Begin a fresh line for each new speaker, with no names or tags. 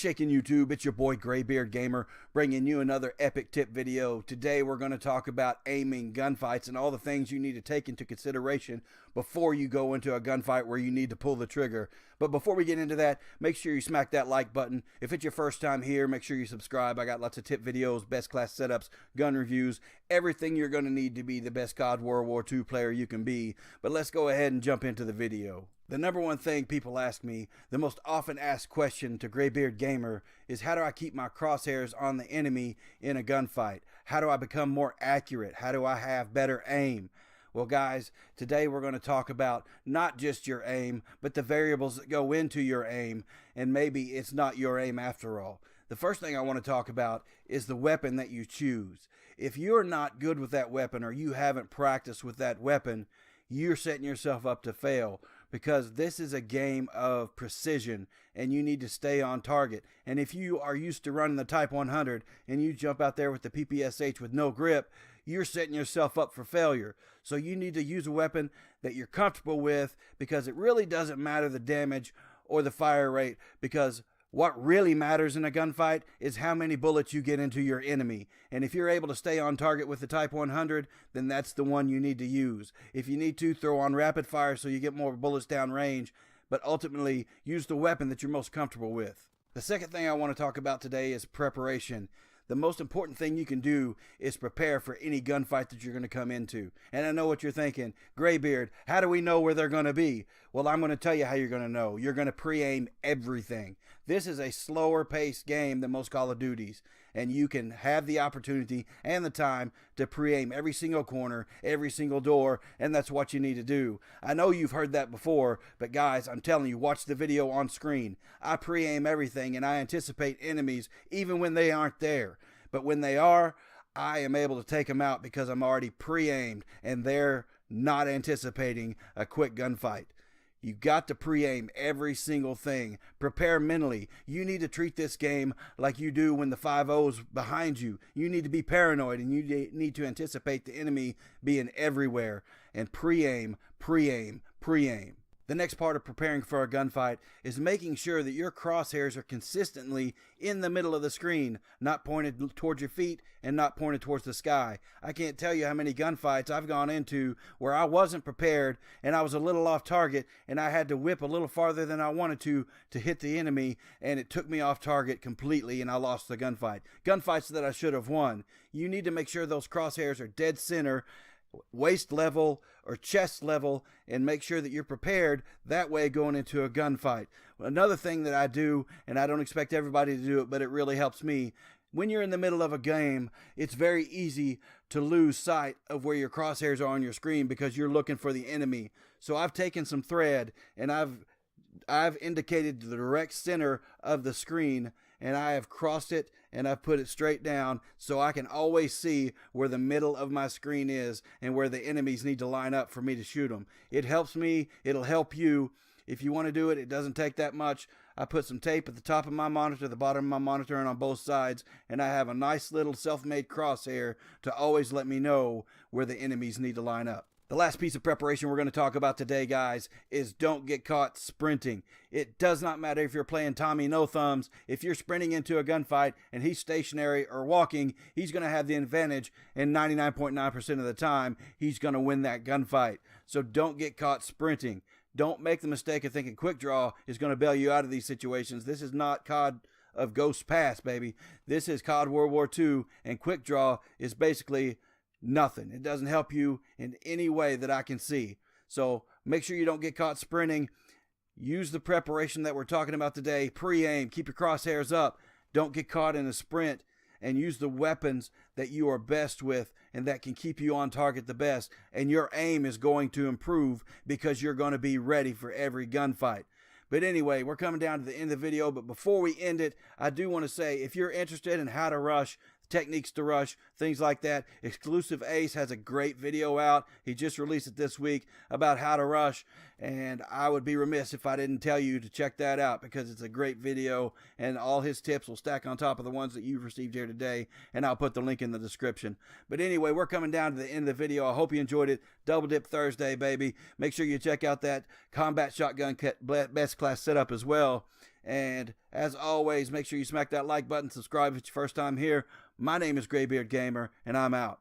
shaking YouTube? It's your boy Graybeard Gamer bringing you another epic tip video. Today we're going to talk about aiming gunfights and all the things you need to take into consideration before you go into a gunfight where you need to pull the trigger. But before we get into that, make sure you smack that like button. If it's your first time here, make sure you subscribe. I got lots of tip videos, best class setups, gun reviews, everything you're going to need to be the best CoD World War II player you can be. But let's go ahead and jump into the video. The number one thing people ask me, the most often asked question to Graybeard Gamer, is how do I keep my crosshairs on the enemy in a gunfight? How do I become more accurate? How do I have better aim? Well guys, today we're going to talk about not just your aim, but the variables that go into your aim, and maybe it's not your aim after all. The first thing I want to talk about is the weapon that you choose. If you're not good with that weapon or you haven't practiced with that weapon, you're setting yourself up to fail, because this is a game of precision and you need to stay on target. And if you are used to running the Type 100 and you jump out there with the PPSH with no grip, you're setting yourself up for failure. So you need to use a weapon that you're comfortable with, because it really doesn't matter the damage or the fire rate, because what really matters in a gunfight is how many bullets you get into your enemy. And if you're able to stay on target with the Type 100, then that's the one you need to use. If you need to, throw on rapid fire so you get more bullets down range, but ultimately use the weapon that you're most comfortable with. The second thing I want to talk about today is preparation. The most important thing you can do is prepare for any gunfight that you're going to come into. And I know what you're thinking, Graybeard, how do we know where they're going to be? Well, I'm going to tell you how you're going to know. You're going to pre-aim everything. This is a slower paced game than most Call of Duties, and you can have the opportunity and the time to pre-aim every single corner, every single door, and that's what you need to do. I know you've heard that before, but guys, I'm telling you, watch the video on screen. I pre-aim everything and I anticipate enemies even when they aren't there. But when they are, I am able to take them out because I'm already pre-aimed and they're not anticipating a quick gunfight. You got to pre-aim every single thing. Prepare mentally. You need to treat this game like you do when the 5-0's behind you. You need to be paranoid and you need to anticipate the enemy being everywhere. And pre-aim, pre-aim, pre-aim. The next part of preparing for a gunfight is making sure that your crosshairs are consistently in the middle of the screen, not pointed towards your feet and not pointed towards the sky. I can't tell you how many gunfights I've gone into where I wasn't prepared and I was a little off target and I had to whip a little farther than I wanted to hit the enemy, and it took me off target completely and I lost the gunfight. Gunfights that I should have won. You need to make sure those crosshairs are dead center, waist level or chest level, and make sure that you're prepared that way going into a gunfight. Another thing that I do, and I don't expect everybody to do it, but it really helps me, when you're in the middle of a game, it's very easy to lose sight of where your crosshairs are on your screen because you're looking for the enemy. So I've taken some thread and I've indicated the direct center of the screen, and I have crossed it and I've put it straight down so I can always see where the middle of my screen is and where the enemies need to line up for me to shoot them. It helps me. It'll help you. If you want to do it, it doesn't take that much. I put some tape at the top of my monitor, the bottom of my monitor, and on both sides, and I have a nice little self-made crosshair to always let me know where the enemies need to line up. The last piece of preparation we're going to talk about today, guys, is don't get caught sprinting. It does not matter if you're playing Tommy No Thumbs. If you're sprinting into a gunfight and he's stationary or walking, he's going to have the advantage, and 99.9% of the time, he's going to win that gunfight. So don't get caught sprinting. Don't make the mistake of thinking quick draw is going to bail you out of these situations. This is not COD of Ghost Pass, baby. This is COD World War II, and quick draw is basically nothing. It doesn't help you in any way that I can see. So make sure you don't get caught sprinting. Use the preparation that we're talking about today. Pre-aim. Keep your crosshairs up. Don't get caught in a sprint. And use the weapons that you are best with and that can keep you on target the best. And your aim is going to improve because you're going to be ready for every gunfight. But anyway, we're coming down to the end of the video. But before we end it, I do want to say, if you're interested in how to rush, techniques to rush, things like that, Exclusive Ace has a great video out. He just released it this week about how to rush, and I would be remiss if I didn't tell you to check that out because it's a great video, and all his tips will stack on top of the ones that you've received here today, and I'll put the link in the description. But anyway, we're coming down to the end of the video. I hope you enjoyed it. Double Dip Thursday, baby. Make sure you check out that combat shotgun best class setup as well. And as always, make sure you smack that like button, subscribe if it's your first time here. My name is Graybeard Gamer, and I'm out.